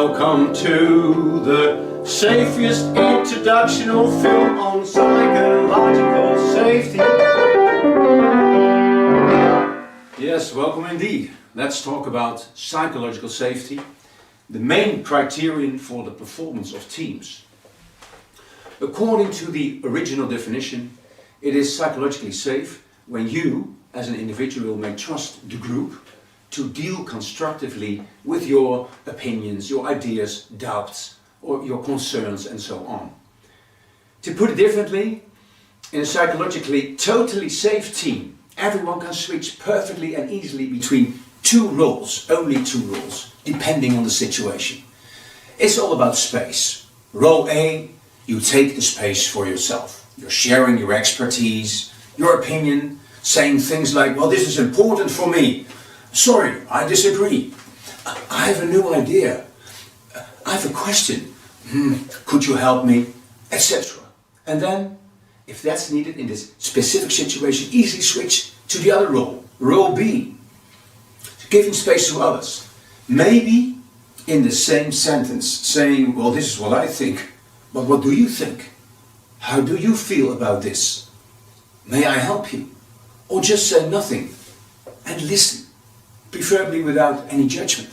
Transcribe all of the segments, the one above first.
Welcome to the safest introductional film on psychological safety. Yes, welcome indeed. Let's talk about psychological safety, the main criterion for the performance of teams. According to the original definition, it is psychologically safe when you, as an individual, may trust the group to deal constructively with your opinions, your ideas, doubts, or your concerns, and so on. To put it differently, in a psychologically totally safe team, everyone can switch perfectly and easily between two roles, only two roles, depending on the situation. It's all about space. Role A, you take the space for yourself. You're sharing your expertise, your opinion, saying things like, well, this is important for me. Sorry, I disagree. I have a new idea. I have a question. Could you help me? Etc. And then, if that's needed in this specific situation, easily switch to the other role. Role B. Giving space to others. Maybe in the same sentence, saying, well, this is what I think, but what do you think? How do you feel about this? May I help you? Or just say nothing and listen. Preferably without any judgment.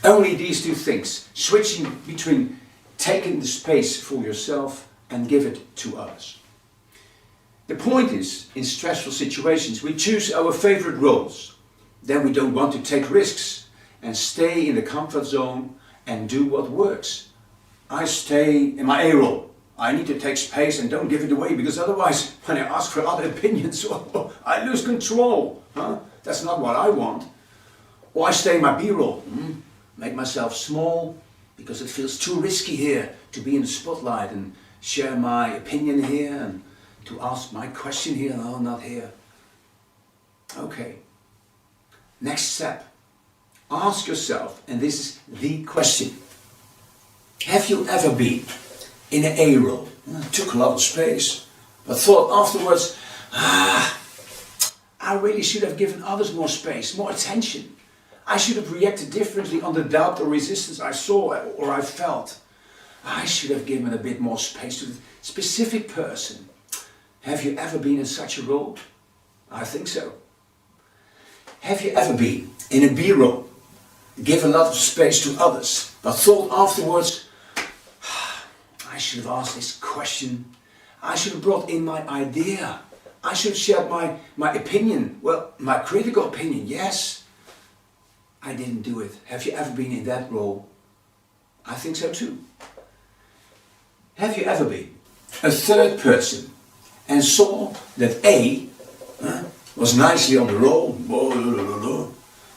Only these two things, switching between taking the space for yourself and give it to others. The point is, in stressful situations, we choose our favorite roles. Then we don't want to take risks and stay in the comfort zone and do what works. I stay in my A role. I need to take space and don't give it away, because otherwise, when I ask for other opinions, I lose control. That's not what I want. Or I stay in my B role. Make myself small, because it feels too risky here to be in the spotlight and share my opinion here and to ask my question here. No, not here. Okay. Next step. Ask yourself, and this is the question. Have you ever been in an A role? Took a lot of space, but thought afterwards, I really should have given others more space, more attention. I should have reacted differently on the doubt or resistance I saw or I felt. I should have given a bit more space to the specific person. Have you ever been in such a role? I think so. Have you ever been in a B role? Give a lot of space to others, but thought afterwards, I should have asked this question. I should have brought in my idea. I should have shared my opinion. Well, my critical opinion, yes. I didn't do it. Have you ever been in that role? I think so too. Have you ever been a third person and saw that A was nicely on the roll,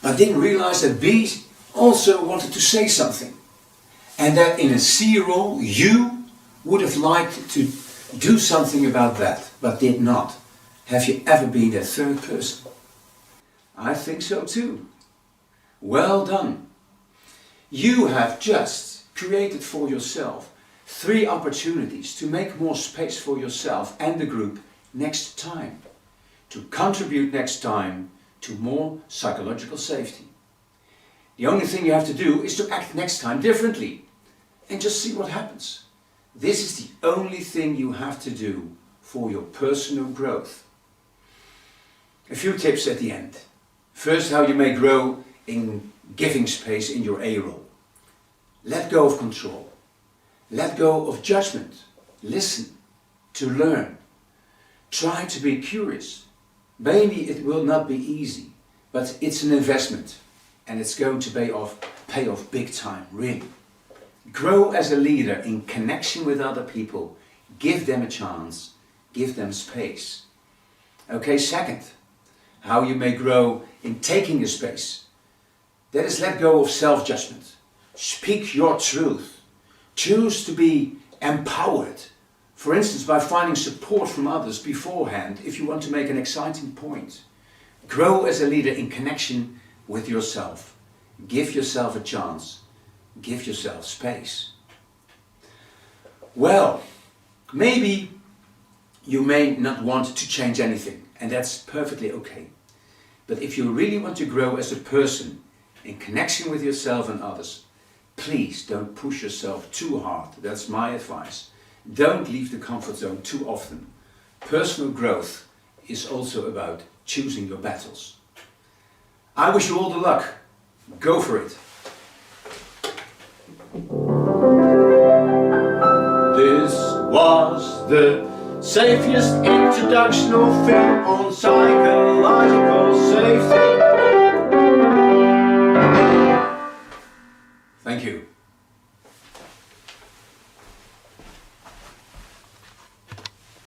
but didn't realize that B also wanted to say something, and that in a C role you would have liked to do something about that, but did not? Have you ever been that third person? I think so too. Well done. You have just created for yourself 3 opportunities to make more space for yourself and the group next time. To contribute next time to more psychological safety. The only thing you have to do is to act next time differently and just see what happens. This is the only thing you have to do for your personal growth. A few tips at the end. First, how you may grow in giving space in your A role. Let go of control. Let go of judgment. Listen to learn. Try to be curious. Maybe it will not be easy, but it's an investment and it's going to pay off big time, really. Grow as a leader in connection with other people. Give them a chance. Give them space. Okay, second, how you may grow in taking a space. That is, let go of self-judgment. Speak your truth. Choose to be empowered. For instance, by finding support from others beforehand if you want to make an exciting point. Grow as a leader in connection with yourself. Give yourself a chance. Give yourself space. Well, maybe you may not want to change anything, and that's perfectly okay. But if you really want to grow as a person in connection with yourself and others, please don't push yourself too hard. That's my advice. Don't leave the comfort zone too often. Personal growth is also about choosing your battles. I wish you all the luck. Go for it. This was the safest introductional film on psychological